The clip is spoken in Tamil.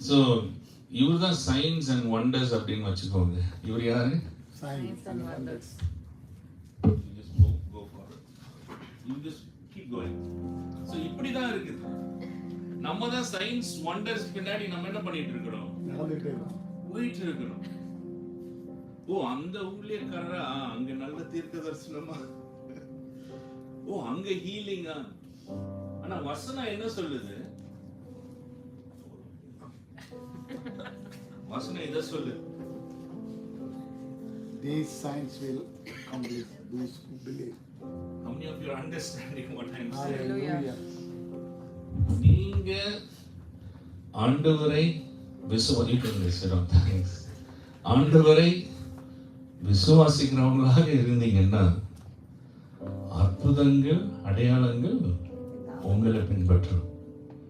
ஸோ இவர் தான் சயின்ஸ் அண்ட் ஒண்டர்ஸ் அப்படின்னு வச்சுக்கோங்க. இவர் யாரு? Signs and wonders. You just go for it. You just keep going. So இப்படி தான் இருக்குது. நம்ம தான் சயின்ஸ் ஒண்டர்ஸ் பின்னாடி நம்ம என்ன பண்ணிட்டு இருக்கிறோம்? நடந்துட்டே இருக்கும். போயிட்டு இருக்கிறோம். ஓ அந்த ஊழியக்காரரா, அங்க நல்ல தீர்க்க தரிசனமா, ஓ அங்க ஹீலிங்கா. ஆனா வசனம் என்ன சொல்லுது? வசனம் இத சொல்லு. These signs will complete those who believe. How many of you are understanding what I am saying? Hallelujah. நீங்க ஆண்டவரை ஆண்டவரை விசுவாசிக்கிறவங்களாக இருந்தீங்கன்னா அற்புதங்கள் அடையாளங்கள் உங்களை பின்பற்றும்.